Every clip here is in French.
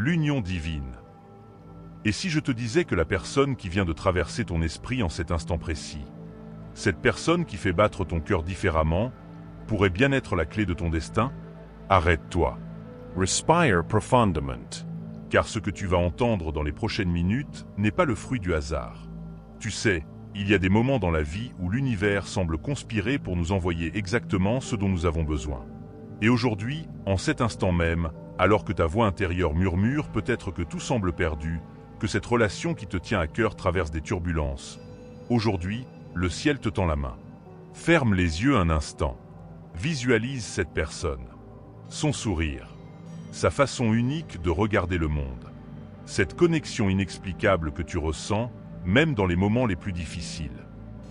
l'union divine. Et si je te disais que la personne qui vient de traverser ton esprit en cet instant précis, cette personne qui fait battre ton cœur différemment, pourrait bien être la clé de ton destin? Arrête-toi. Respire profondément. Car ce que tu vas entendre dans les prochaines minutes n'est pas le fruit du hasard. Tu sais, il y a des moments dans la vie où l'univers semble conspirer pour nous envoyer exactement ce dont nous avons besoin. Et aujourd'hui, en cet instant même, alors que ta voix intérieure murmure peut-être que tout semble perdu, que cette relation qui te tient à cœur traverse des turbulences, aujourd'hui, le ciel te tend la main. Ferme les yeux un instant. Visualise cette personne. Son sourire. Sa façon unique de regarder le monde. Cette connexion inexplicable que tu ressens, même dans les moments les plus difficiles.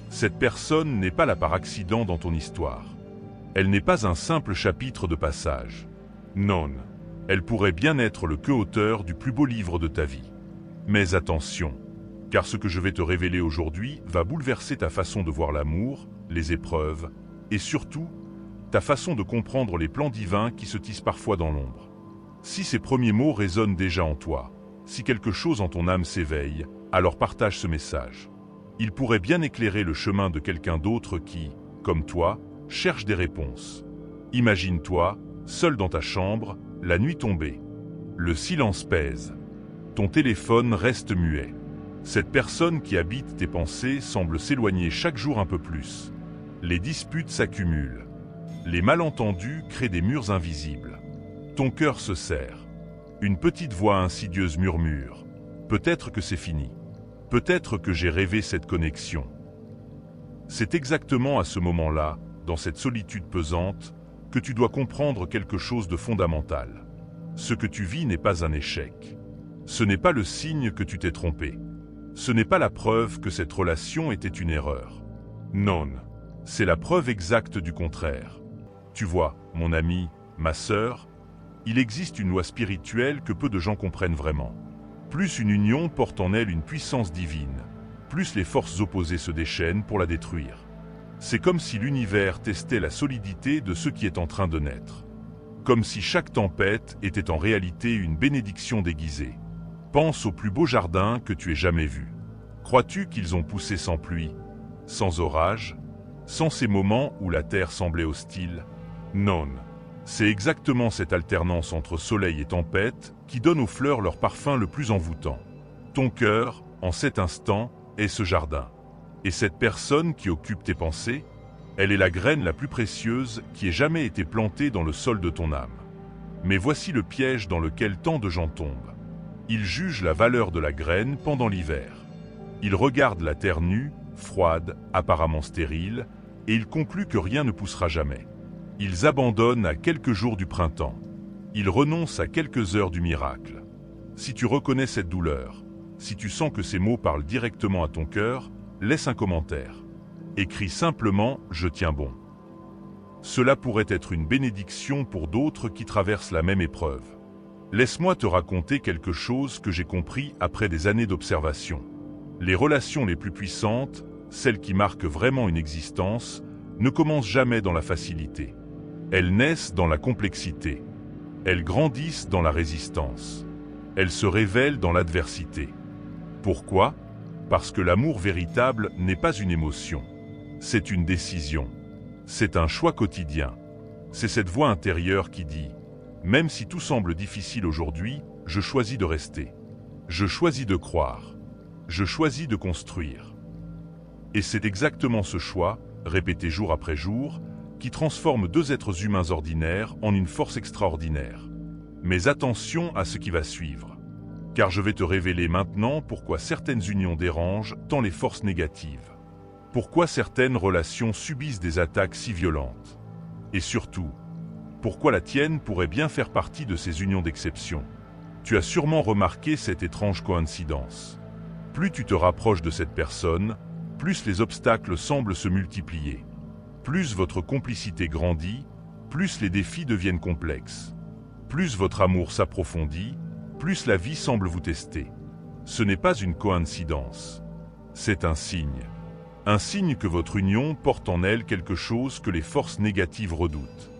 Cette personne n'est pas là par accident dans ton histoire. Elle n'est pas un simple chapitre de passage. Non, elle pourrait bien être le co-auteur du plus beau livre de ta vie. Mais attention, car ce que je vais te révéler aujourd'hui va bouleverser ta façon de voir l'amour, les épreuves, et surtout, ta façon de comprendre les plans divins qui se tissent parfois dans l'ombre. Si ces premiers mots résonnent déjà en toi, si quelque chose en ton âme s'éveille, alors partage ce message. Il pourrait bien éclairer le chemin de quelqu'un d'autre qui, comme toi, cherche des réponses. Imagine-toi, seul dans ta chambre, la nuit tombée. Le silence pèse. Ton téléphone reste muet. Cette personne qui habite tes pensées semble s'éloigner chaque jour un peu plus. Les disputes s'accumulent. Les malentendus créent des murs invisibles. Ton cœur se serre. Une petite voix insidieuse murmure. Peut-être que c'est fini. Peut-être que j'ai rêvé cette connexion. C'est exactement à ce moment-là, dans cette solitude pesante, que tu dois comprendre quelque chose de fondamental. Ce que tu vis n'est pas un échec. Ce n'est pas le signe que tu t'es trompé. Ce n'est pas la preuve que cette relation était une erreur. Non, c'est la preuve exacte du contraire. Tu vois, mon ami, ma sœur, il existe une loi spirituelle que peu de gens comprennent vraiment. Plus une union porte en elle une puissance divine, plus les forces opposées se déchaînent pour la détruire. C'est comme si l'univers testait la solidité de ce qui est en train de naître. Comme si chaque tempête était en réalité une bénédiction déguisée. Pense au plus beau jardin que tu aies jamais vu. Crois-tu qu'ils ont poussé sans pluie, sans orage, sans ces moments où la terre semblait hostile? Non. C'est exactement cette alternance entre soleil et tempête qui donne aux fleurs leur parfum le plus envoûtant. Ton cœur, en cet instant, est ce jardin. Et cette personne qui occupe tes pensées, elle est la graine la plus précieuse qui ait jamais été plantée dans le sol de ton âme. Mais voici le piège dans lequel tant de gens tombent. Ils jugent la valeur de la graine pendant l'hiver. Ils regardent la terre nue, froide, apparemment stérile, et ils concluent que rien ne poussera jamais. Ils abandonnent à quelques jours du printemps. Ils renoncent à quelques heures du miracle. Si tu reconnais cette douleur, si tu sens que ces mots parlent directement à ton cœur, laisse un commentaire. Écris simplement « Je tiens bon ». Cela pourrait être une bénédiction pour d'autres qui traversent la même épreuve. Laisse-moi te raconter quelque chose que j'ai compris après des années d'observation. Les relations les plus puissantes, celles qui marquent vraiment une existence, ne commencent jamais dans la facilité. Elles naissent dans la complexité. Elles grandissent dans la résistance. Elles se révèlent dans l'adversité. Pourquoi? Parce que l'amour véritable n'est pas une émotion. C'est une décision. C'est un choix quotidien. C'est cette voix intérieure qui dit « Même si tout semble difficile aujourd'hui, je choisis de rester. Je choisis de croire. Je choisis de construire. » Et c'est exactement ce choix, répété jour après jour, qui transforme deux êtres humains ordinaires en une force extraordinaire. Mais attention à ce qui va suivre. Car je vais te révéler maintenant pourquoi certaines unions dérangent tant les forces négatives. Pourquoi certaines relations subissent des attaques si violentes. Et surtout, pourquoi la tienne pourrait bien faire partie de ces unions d'exception. Tu as sûrement remarqué cette étrange coïncidence. Plus tu te rapproches de cette personne, plus les obstacles semblent se multiplier. Plus votre complicité grandit, plus les défis deviennent complexes. Plus votre amour s'approfondit, plus la vie semble vous tester. Ce n'est pas une coïncidence. C'est un signe. Un signe que votre union porte en elle quelque chose que les forces négatives redoutent.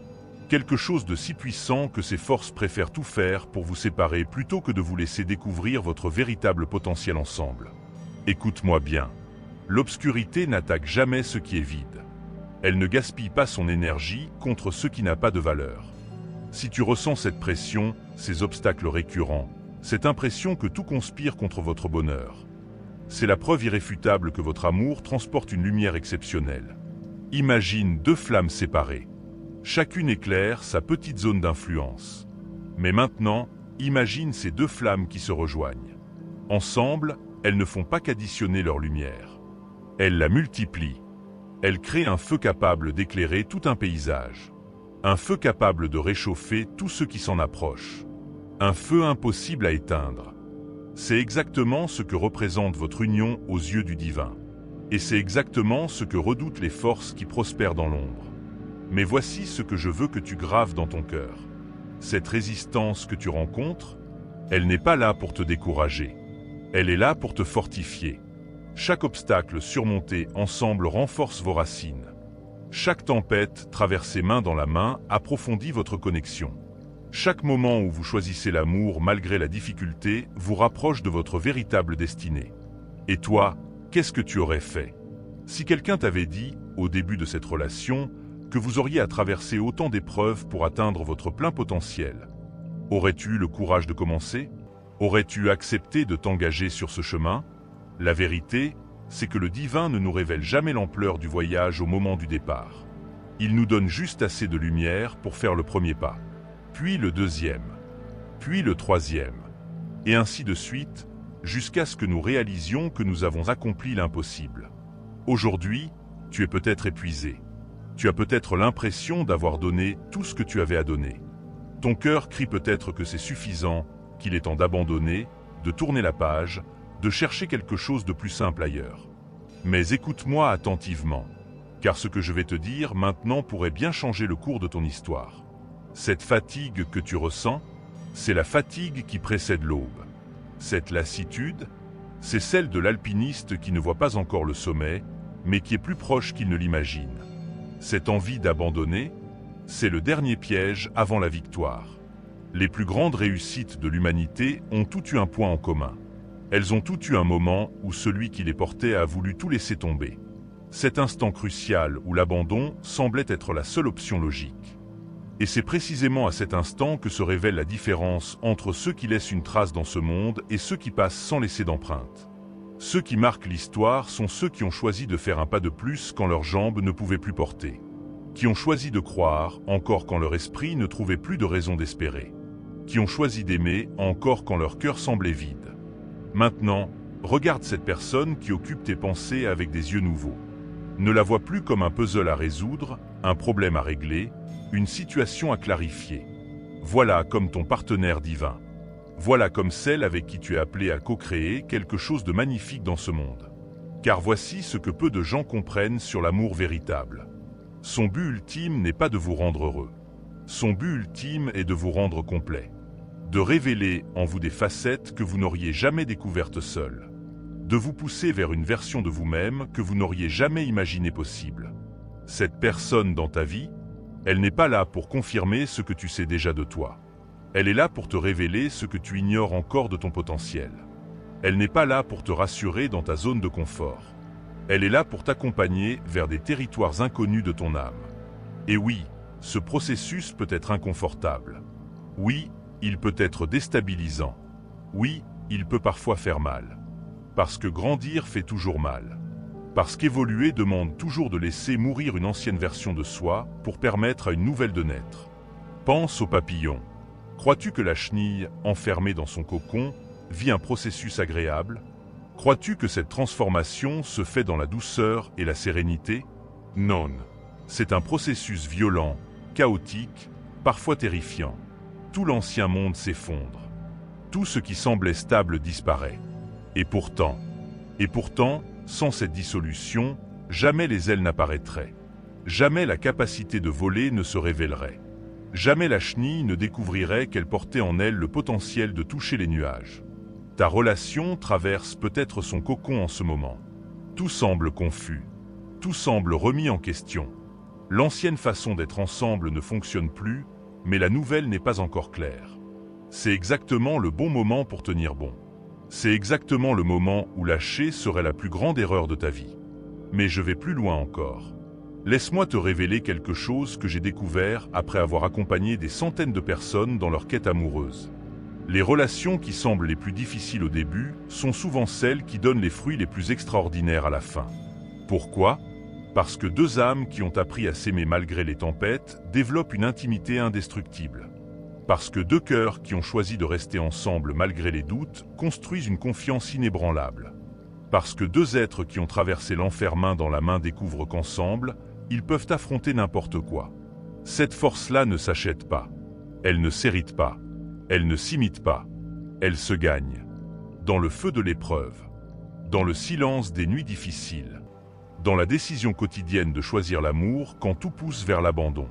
Quelque chose de si puissant que ces forces préfèrent tout faire pour vous séparer plutôt que de vous laisser découvrir votre véritable potentiel ensemble. Écoute-moi bien. L'obscurité n'attaque jamais ce qui est vide. Elle ne gaspille pas son énergie contre ce qui n'a pas de valeur. Si tu ressens cette pression, ces obstacles récurrents, cette impression que tout conspire contre votre bonheur, c'est la preuve irréfutable que votre amour transporte une lumière exceptionnelle. Imagine deux flammes séparées. Chacune éclaire sa petite zone d'influence. Mais maintenant, imagine ces deux flammes qui se rejoignent. Ensemble, elles ne font pas qu'additionner leur lumière. Elles la multiplient. Elles créent un feu capable d'éclairer tout un paysage. Un feu capable de réchauffer tout ce qui s'en approche. Un feu impossible à éteindre. C'est exactement ce que représente votre union aux yeux du divin. Et c'est exactement ce que redoutent les forces qui prospèrent dans l'ombre. Mais voici ce que je veux que tu graves dans ton cœur. Cette résistance que tu rencontres, elle n'est pas là pour te décourager. Elle est là pour te fortifier. Chaque obstacle surmonté ensemble renforce vos racines. Chaque tempête traversée main dans la main approfondit votre connexion. Chaque moment où vous choisissez l'amour malgré la difficulté vous rapproche de votre véritable destinée. Et toi, qu'est-ce que tu aurais fait? Si quelqu'un t'avait dit, au début de cette relation, que vous auriez à traverser autant d'épreuves pour atteindre votre plein potentiel, aurais-tu eu le courage de commencer? Aurais-tu accepté de t'engager sur ce chemin? La vérité, c'est que le divin ne nous révèle jamais l'ampleur du voyage au moment du départ. Il nous donne juste assez de lumière pour faire le premier pas, puis le deuxième, puis le troisième, et ainsi de suite, jusqu'à ce que nous réalisions que nous avons accompli l'impossible. Aujourd'hui, tu es peut-être épuisé. Tu as peut-être l'impression d'avoir donné tout ce que tu avais à donner. Ton cœur crie peut-être que c'est suffisant, qu'il est temps d'abandonner, de tourner la page, de chercher quelque chose de plus simple ailleurs. Mais écoute-moi attentivement, car ce que je vais te dire maintenant pourrait bien changer le cours de ton histoire. Cette fatigue que tu ressens, c'est la fatigue qui précède l'aube. Cette lassitude, c'est celle de l'alpiniste qui ne voit pas encore le sommet, mais qui est plus proche qu'il ne l'imagine. Cette envie d'abandonner, c'est le dernier piège avant la victoire. Les plus grandes réussites de l'humanité ont toutes eu un point en commun. Elles ont toutes eu un moment où celui qui les portait a voulu tout laisser tomber. Cet instant crucial où l'abandon semblait être la seule option logique. Et c'est précisément à cet instant que se révèle la différence entre ceux qui laissent une trace dans ce monde et ceux qui passent sans laisser d'empreinte. Ceux qui marquent l'histoire sont ceux qui ont choisi de faire un pas de plus quand leurs jambes ne pouvaient plus porter. Qui ont choisi de croire encore quand leur esprit ne trouvait plus de raison d'espérer. Qui ont choisi d'aimer encore quand leur cœur semblait vide. Maintenant, regarde cette personne qui occupe tes pensées avec des yeux nouveaux. Ne la vois plus comme un puzzle à résoudre, un problème à régler, une situation à clarifier. Voilà comme ton partenaire divin. Voilà comme celle avec qui tu es appelé à co-créer quelque chose de magnifique dans ce monde. Car voici ce que peu de gens comprennent sur l'amour véritable. Son but ultime n'est pas de vous rendre heureux. Son but ultime est de vous rendre complet. De révéler en vous des facettes que vous n'auriez jamais découvertes seul. De vous pousser vers une version de vous-même que vous n'auriez jamais imaginé possible. Cette personne dans ta vie, elle n'est pas là pour confirmer ce que tu sais déjà de toi. Elle est là pour te révéler ce que tu ignores encore de ton potentiel. Elle n'est pas là pour te rassurer dans ta zone de confort. Elle est là pour t'accompagner vers des territoires inconnus de ton âme. Et oui, ce processus peut être inconfortable. Oui, il peut être déstabilisant. Oui, il peut parfois faire mal. Parce que grandir fait toujours mal. Parce qu'évoluer demande toujours de laisser mourir une ancienne version de soi pour permettre à une nouvelle de naître. Pense au papillon. Crois-tu que la chenille, enfermée dans son cocon, vit un processus agréable? Crois-tu que cette transformation se fait dans la douceur et la sérénité? Non. C'est un processus violent, chaotique, parfois terrifiant. Tout l'ancien monde s'effondre. Tout ce qui semblait stable disparaît. Et pourtant, sans cette dissolution, jamais les ailes n'apparaîtraient. Jamais la capacité de voler ne se révélerait. Jamais la chenille ne découvrirait qu'elle portait en elle le potentiel de toucher les nuages. Ta relation traverse peut-être son cocon en ce moment. Tout semble confus. Tout semble remis en question. L'ancienne façon d'être ensemble ne fonctionne plus, mais la nouvelle n'est pas encore claire. C'est exactement le bon moment pour tenir bon. C'est exactement le moment où lâcher serait la plus grande erreur de ta vie. Mais je vais plus loin encore. Laisse-moi te révéler quelque chose que j'ai découvert après avoir accompagné des centaines de personnes dans leur quête amoureuse. Les relations qui semblent les plus difficiles au début sont souvent celles qui donnent les fruits les plus extraordinaires à la fin. Pourquoi ? Parce que deux âmes qui ont appris à s'aimer malgré les tempêtes développent une intimité indestructible. Parce que deux cœurs qui ont choisi de rester ensemble malgré les doutes construisent une confiance inébranlable. Parce que deux êtres qui ont traversé l'enfer main dans la main découvrent qu'ensemble, ils peuvent affronter n'importe quoi. Cette force-là ne s'achète pas. Elle ne s'hérite pas. Elle ne s'imite pas. Elle se gagne. Dans le feu de l'épreuve. Dans le silence des nuits difficiles. Dans la décision quotidienne de choisir l'amour quand tout pousse vers l'abandon.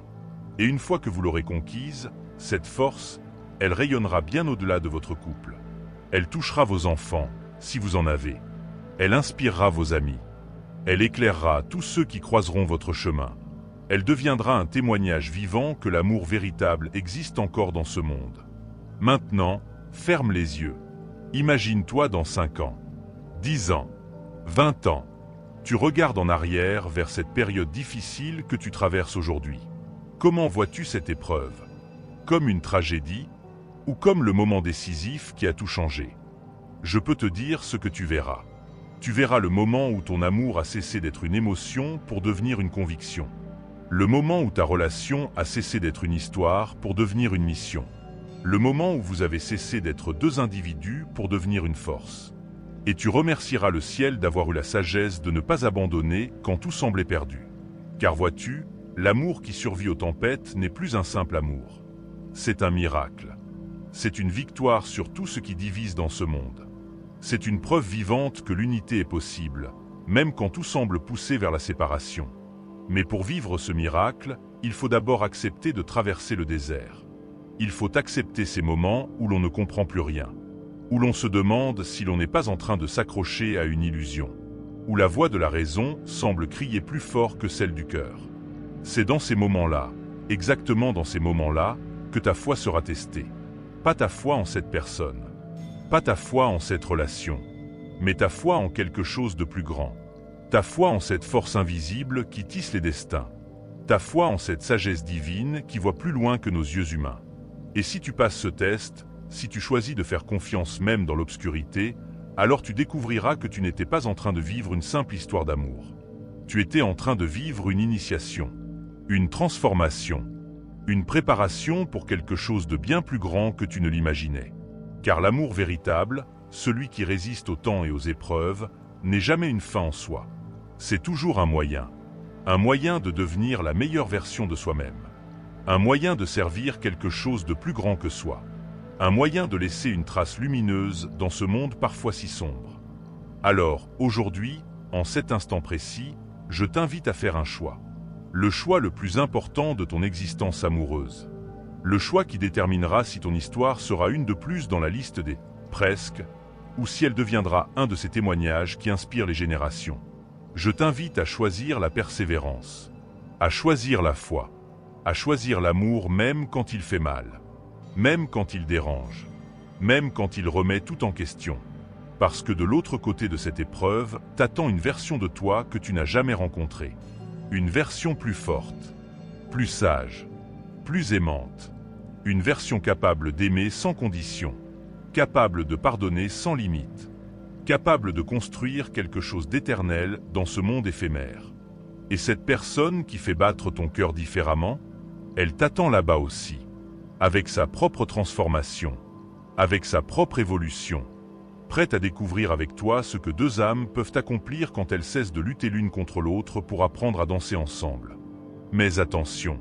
Et une fois que vous l'aurez conquise, cette force, elle rayonnera bien au-delà de votre couple. Elle touchera vos enfants, si vous en avez. Elle inspirera vos amis. Elle éclairera tous ceux qui croiseront votre chemin. Elle deviendra un témoignage vivant que l'amour véritable existe encore dans ce monde. Maintenant, ferme les yeux. Imagine-toi dans 5 ans, 10 ans, 20 ans. Tu regardes en arrière vers cette période difficile que tu traverses aujourd'hui. Comment vois-tu cette épreuve ? Comme une tragédie ou comme le moment décisif qui a tout changé ? Je peux te dire ce que tu verras. Tu verras le moment où ton amour a cessé d'être une émotion pour devenir une conviction. Le moment où ta relation a cessé d'être une histoire pour devenir une mission. Le moment où vous avez cessé d'être deux individus pour devenir une force. Et tu remercieras le ciel d'avoir eu la sagesse de ne pas abandonner quand tout semblait perdu. Car vois-tu, l'amour qui survit aux tempêtes n'est plus un simple amour. C'est un miracle. C'est une victoire sur tout ce qui divise dans ce monde. C'est une preuve vivante que l'unité est possible, même quand tout semble pousser vers la séparation. Mais pour vivre ce miracle, il faut d'abord accepter de traverser le désert. Il faut accepter ces moments où l'on ne comprend plus rien, où l'on se demande si l'on n'est pas en train de s'accrocher à une illusion, où la voix de la raison semble crier plus fort que celle du cœur. C'est dans ces moments-là, exactement dans ces moments-là, que ta foi sera testée. Pas ta foi en cette personne, pas ta foi en cette relation, mais ta foi en quelque chose de plus grand. Ta foi en cette force invisible qui tisse les destins. Ta foi en cette sagesse divine qui voit plus loin que nos yeux humains. Et si tu passes ce test, si tu choisis de faire confiance même dans l'obscurité, alors tu découvriras que tu n'étais pas en train de vivre une simple histoire d'amour. Tu étais en train de vivre une initiation, une transformation, une préparation pour quelque chose de bien plus grand que tu ne l'imaginais. Car l'amour véritable, celui qui résiste au temps et aux épreuves, n'est jamais une fin en soi. C'est toujours un moyen de devenir la meilleure version de soi-même. Un moyen de servir quelque chose de plus grand que soi. Un moyen de laisser une trace lumineuse dans ce monde parfois si sombre. Alors, aujourd'hui, en cet instant précis, je t'invite à faire un choix. Le choix le plus important de ton existence amoureuse. Le choix qui déterminera si ton histoire sera une de plus dans la liste des « presque » ou si elle deviendra un de ces témoignages qui inspirent les générations. Je t'invite à choisir la persévérance, à choisir la foi, à choisir l'amour même quand il fait mal, même quand il dérange, même quand il remet tout en question. Parce que de l'autre côté de cette épreuve, t'attend une version de toi que tu n'as jamais rencontrée. Une version plus forte, plus sage, plus aimante. Une version capable d'aimer sans condition, capable de pardonner sans limite, capable de construire quelque chose d'éternel dans ce monde éphémère. Et cette personne qui fait battre ton cœur différemment, elle t'attend là-bas aussi, avec sa propre transformation, avec sa propre évolution, prête à découvrir avec toi ce que deux âmes peuvent accomplir quand elles cessent de lutter l'une contre l'autre pour apprendre à danser ensemble. Mais attention,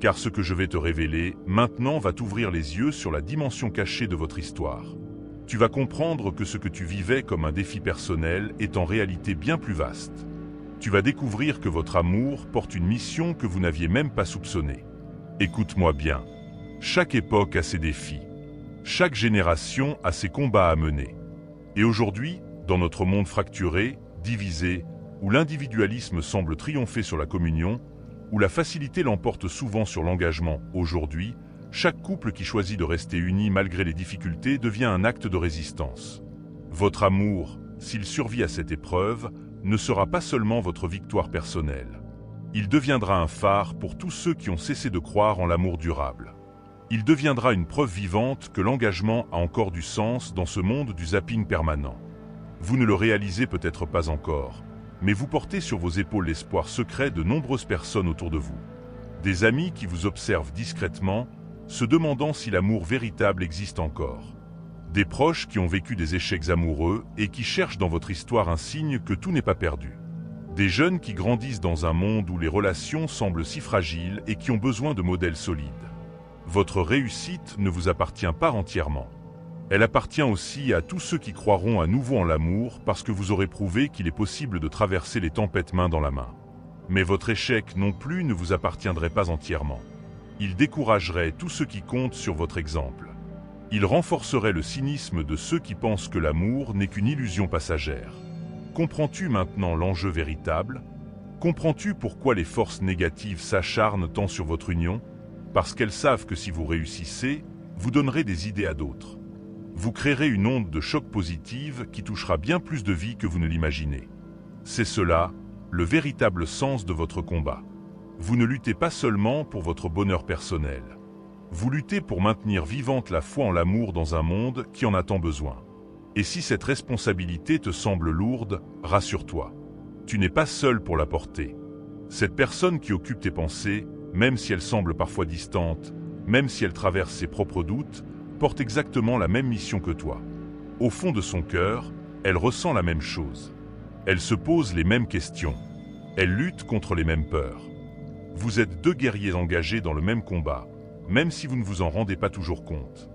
car ce que je vais te révéler maintenant va t'ouvrir les yeux sur la dimension cachée de votre histoire. Tu vas comprendre que ce que tu vivais comme un défi personnel est en réalité bien plus vaste. Tu vas découvrir que votre amour porte une mission que vous n'aviez même pas soupçonnée. Écoute-moi bien. Chaque époque a ses défis. Chaque génération a ses combats à mener. Et aujourd'hui, dans notre monde fracturé, divisé, où l'individualisme semble triompher sur la communion, où la facilité l'emporte souvent sur l'engagement. Aujourd'hui, chaque couple qui choisit de rester uni malgré les difficultés devient un acte de résistance. Votre amour, s'il survit à cette épreuve, ne sera pas seulement votre victoire personnelle. Il deviendra un phare pour tous ceux qui ont cessé de croire en l'amour durable. Il deviendra une preuve vivante que l'engagement a encore du sens dans ce monde du zapping permanent. Vous ne le réalisez peut-être pas encore, mais vous portez sur vos épaules l'espoir secret de nombreuses personnes autour de vous. Des amis qui vous observent discrètement, se demandant si l'amour véritable existe encore. Des proches qui ont vécu des échecs amoureux et qui cherchent dans votre histoire un signe que tout n'est pas perdu. Des jeunes qui grandissent dans un monde où les relations semblent si fragiles et qui ont besoin de modèles solides. Votre réussite ne vous appartient pas entièrement. Elle appartient aussi à tous ceux qui croiront à nouveau en l'amour parce que vous aurez prouvé qu'il est possible de traverser les tempêtes main dans la main. Mais votre échec non plus ne vous appartiendrait pas entièrement. Il découragerait tous ceux qui comptent sur votre exemple. Il renforcerait le cynisme de ceux qui pensent que l'amour n'est qu'une illusion passagère. Comprends-tu maintenant l'enjeu véritable? Comprends-tu pourquoi les forces négatives s'acharnent tant sur votre union? Parce qu'elles savent que si vous réussissez, vous donnerez des idées à d'autres. Vous créerez une onde de choc positive qui touchera bien plus de vies que vous ne l'imaginez. C'est cela, le véritable sens de votre combat. Vous ne luttez pas seulement pour votre bonheur personnel. Vous luttez pour maintenir vivante la foi en l'amour dans un monde qui en a tant besoin. Et si cette responsabilité te semble lourde, rassure-toi. Tu n'es pas seul pour la porter. Cette personne qui occupe tes pensées, même si elle semble parfois distante, même si elle traverse ses propres doutes, porte exactement la même mission que toi. Au fond de son cœur, elle ressent la même chose. Elle se pose les mêmes questions. Elle lutte contre les mêmes peurs. Vous êtes deux guerriers engagés dans le même combat, même si vous ne vous en rendez pas toujours compte.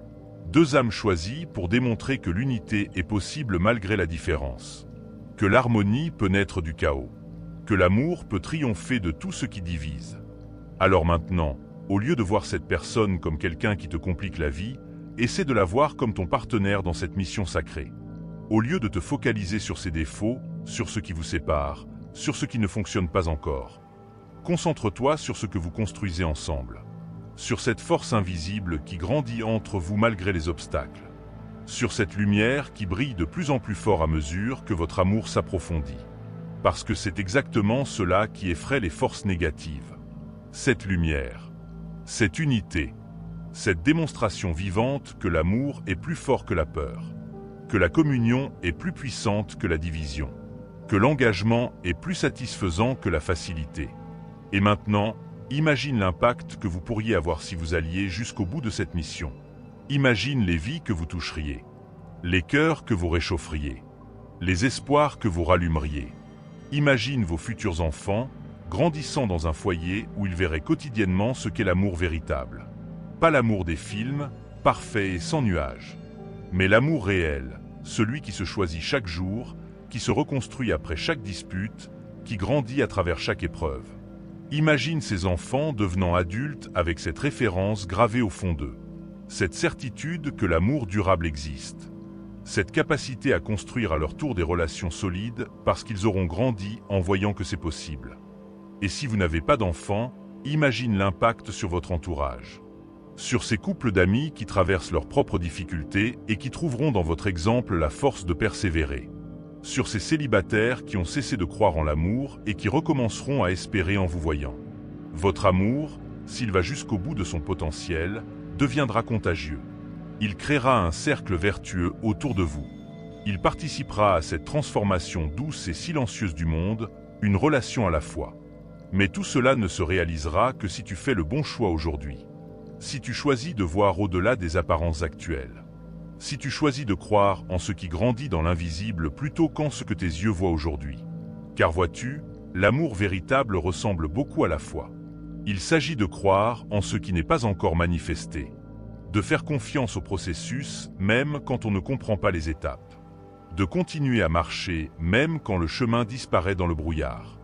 Deux âmes choisies pour démontrer que l'unité est possible malgré la différence. Que l'harmonie peut naître du chaos. Que l'amour peut triompher de tout ce qui divise. Alors maintenant, au lieu de voir cette personne comme quelqu'un qui te complique la vie, essaie de la voir comme ton partenaire dans cette mission sacrée. Au lieu de te focaliser sur ses défauts, sur ce qui vous sépare, sur ce qui ne fonctionne pas encore, concentre-toi sur ce que vous construisez ensemble. Sur cette force invisible qui grandit entre vous malgré les obstacles. Sur cette lumière qui brille de plus en plus fort à mesure que votre amour s'approfondit. Parce que c'est exactement cela qui effraie les forces négatives. Cette lumière, cette unité, cette démonstration vivante que l'amour est plus fort que la peur, que la communion est plus puissante que la division, que l'engagement est plus satisfaisant que la facilité. Et maintenant, imagine l'impact que vous pourriez avoir si vous alliez jusqu'au bout de cette mission. Imagine les vies que vous toucheriez, les cœurs que vous réchaufferiez, les espoirs que vous rallumeriez. Imagine vos futurs enfants grandissant dans un foyer où ils verraient quotidiennement ce qu'est l'amour véritable. Pas l'amour des films, parfait et sans nuages, mais l'amour réel, celui qui se choisit chaque jour, qui se reconstruit après chaque dispute, qui grandit à travers chaque épreuve. Imagine ces enfants devenant adultes avec cette référence gravée au fond d'eux. Cette certitude que l'amour durable existe. Cette capacité à construire à leur tour des relations solides parce qu'ils auront grandi en voyant que c'est possible. Et si vous n'avez pas d'enfants, imagine l'impact sur votre entourage. Sur ces couples d'amis qui traversent leurs propres difficultés et qui trouveront dans votre exemple la force de persévérer. Sur ces célibataires qui ont cessé de croire en l'amour et qui recommenceront à espérer en vous voyant. Votre amour, s'il va jusqu'au bout de son potentiel, deviendra contagieux. Il créera un cercle vertueux autour de vous. Il participera à cette transformation douce et silencieuse du monde, une relation à la fois. Mais tout cela ne se réalisera que si tu fais le bon choix aujourd'hui. Si tu choisis de voir au-delà des apparences actuelles. Si tu choisis de croire en ce qui grandit dans l'invisible plutôt qu'en ce que tes yeux voient aujourd'hui. Car vois-tu, l'amour véritable ressemble beaucoup à la foi. Il s'agit de croire en ce qui n'est pas encore manifesté. De faire confiance au processus, même quand on ne comprend pas les étapes. De continuer à marcher, même quand le chemin disparaît dans le brouillard.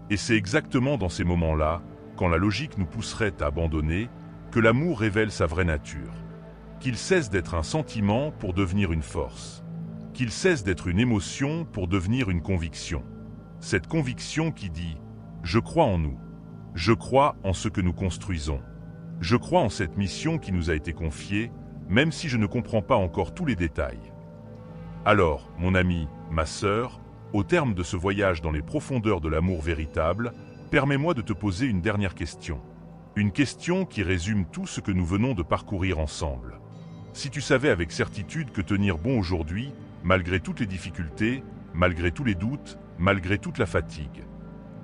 Et c'est exactement dans ces moments-là, quand la logique nous pousserait à abandonner, que l'amour révèle sa vraie nature. Qu'il cesse d'être un sentiment pour devenir une force. Qu'il cesse d'être une émotion pour devenir une conviction. Cette conviction qui dit « Je crois en nous. Je crois en ce que nous construisons. Je crois en cette mission qui nous a été confiée, même si je ne comprends pas encore tous les détails. Alors, mon ami, ma sœur, au terme de ce voyage dans les profondeurs de l'amour véritable, permets-moi de te poser une dernière question. Une question qui résume tout ce que nous venons de parcourir ensemble. Si tu savais avec certitude que tenir bon aujourd'hui, malgré toutes les difficultés, malgré tous les doutes, malgré toute la fatigue.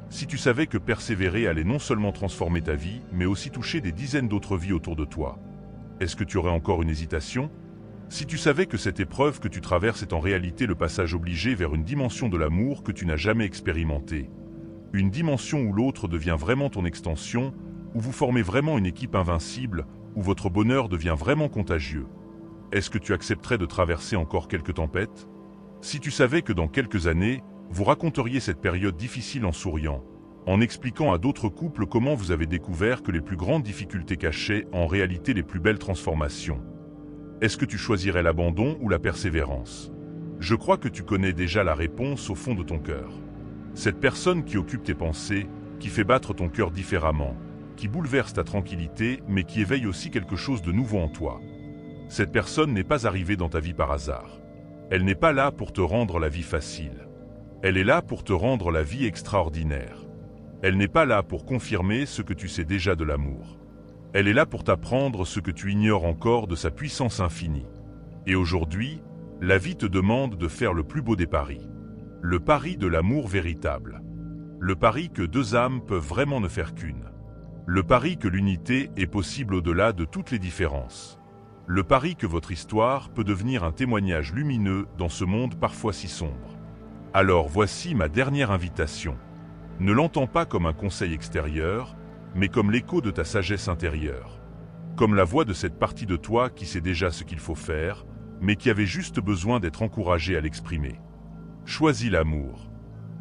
Si tu savais que persévérer allait non seulement transformer ta vie, mais aussi toucher des dizaines d'autres vies autour de toi. Est-ce que tu aurais encore une hésitation? Si tu savais que cette épreuve que tu traverses est en réalité le passage obligé vers une dimension de l'amour que tu n'as jamais expérimentée, une dimension où l'autre devient vraiment ton extension, où vous formez vraiment une équipe invincible, où votre bonheur devient vraiment contagieux, est-ce que tu accepterais de traverser encore quelques tempêtes? Si tu savais que dans quelques années, vous raconteriez cette période difficile en souriant, en expliquant à d'autres couples comment vous avez découvert que les plus grandes difficultés cachaient en réalité les plus belles transformations. Est-ce que tu choisirais l'abandon ou la persévérance? Je crois que tu connais déjà la réponse au fond de ton cœur. Cette personne qui occupe tes pensées, qui fait battre ton cœur différemment, qui bouleverse ta tranquillité mais qui éveille aussi quelque chose de nouveau en toi. Cette personne n'est pas arrivée dans ta vie par hasard. Elle n'est pas là pour te rendre la vie facile. Elle est là pour te rendre la vie extraordinaire. Elle n'est pas là pour confirmer ce que tu sais déjà de l'amour. Elle est là pour t'apprendre ce que tu ignores encore de sa puissance infinie. Et aujourd'hui, la vie te demande de faire le plus beau des paris. Le pari de l'amour véritable. Le pari que deux âmes peuvent vraiment ne faire qu'une. Le pari que l'unité est possible au-delà de toutes les différences. Le pari que votre histoire peut devenir un témoignage lumineux dans ce monde parfois si sombre. Alors voici ma dernière invitation. Ne l'entends pas comme un conseil extérieur, mais comme l'écho de ta sagesse intérieure. Comme la voix de cette partie de toi qui sait déjà ce qu'il faut faire, mais qui avait juste besoin d'être encouragée à l'exprimer. Choisis l'amour.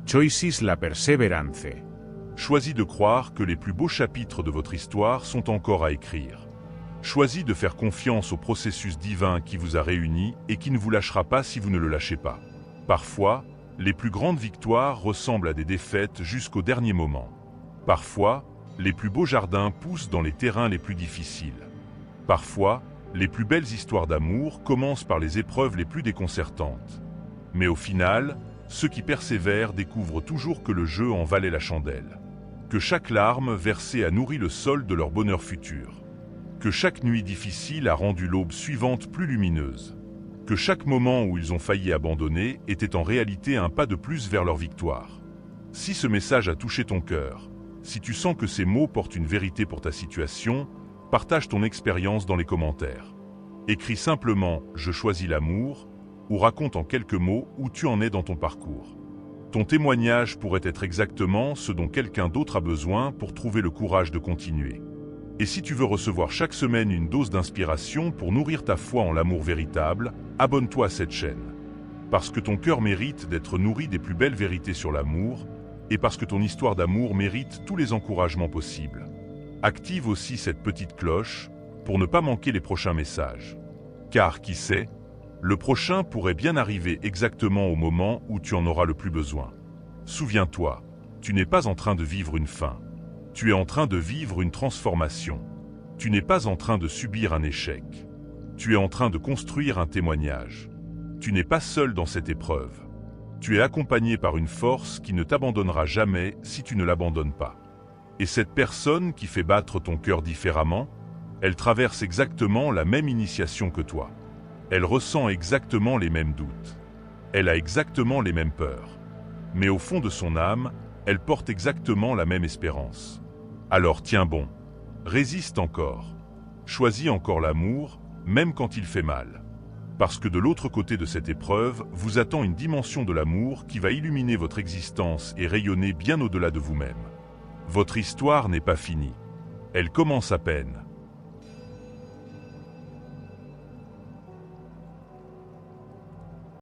Choisis la perseverance. Choisis de croire que les plus beaux chapitres de votre histoire sont encore à écrire. Choisis de faire confiance au processus divin qui vous a réunis et qui ne vous lâchera pas si vous ne le lâchez pas. Parfois, les plus grandes victoires ressemblent à des défaites jusqu'au dernier moment. Parfois, les plus beaux jardins poussent dans les terrains les plus difficiles. Parfois, les plus belles histoires d'amour commencent par les épreuves les plus déconcertantes. Mais au final, ceux qui persévèrent découvrent toujours que le jeu en valait la chandelle. Que chaque larme versée a nourri le sol de leur bonheur futur. Que chaque nuit difficile a rendu l'aube suivante plus lumineuse. Que chaque moment où ils ont failli abandonner était en réalité un pas de plus vers leur victoire. Si ce message a touché ton cœur, si tu sens que ces mots portent une vérité pour ta situation, partage ton expérience dans les commentaires. Écris simplement « Je choisis l'amour » ou raconte en quelques mots où tu en es dans ton parcours. Ton témoignage pourrait être exactement ce dont quelqu'un d'autre a besoin pour trouver le courage de continuer. Et si tu veux recevoir chaque semaine une dose d'inspiration pour nourrir ta foi en l'amour véritable, abonne-toi à cette chaîne. Parce que ton cœur mérite d'être nourri des plus belles vérités sur l'amour, et parce que ton histoire d'amour mérite tous les encouragements possibles. Active aussi cette petite cloche pour ne pas manquer les prochains messages. Car qui sait, le prochain pourrait bien arriver exactement au moment où tu en auras le plus besoin. Souviens-toi, tu n'es pas en train de vivre une fin. Tu es en train de vivre une transformation. Tu n'es pas en train de subir un échec. Tu es en train de construire un témoignage. Tu n'es pas seul dans cette épreuve. Tu es accompagné par une force qui ne t'abandonnera jamais si tu ne l'abandonnes pas. Et cette personne qui fait battre ton cœur différemment, elle traverse exactement la même initiation que toi. Elle ressent exactement les mêmes doutes. Elle a exactement les mêmes peurs. Mais au fond de son âme, elle porte exactement la même espérance. Alors tiens bon, résiste encore. Choisis encore l'amour, même quand il fait mal. Parce que de l'autre côté de cette épreuve, vous attend une dimension de l'amour qui va illuminer votre existence et rayonner bien au-delà de vous-même. Votre histoire n'est pas finie. Elle commence à peine.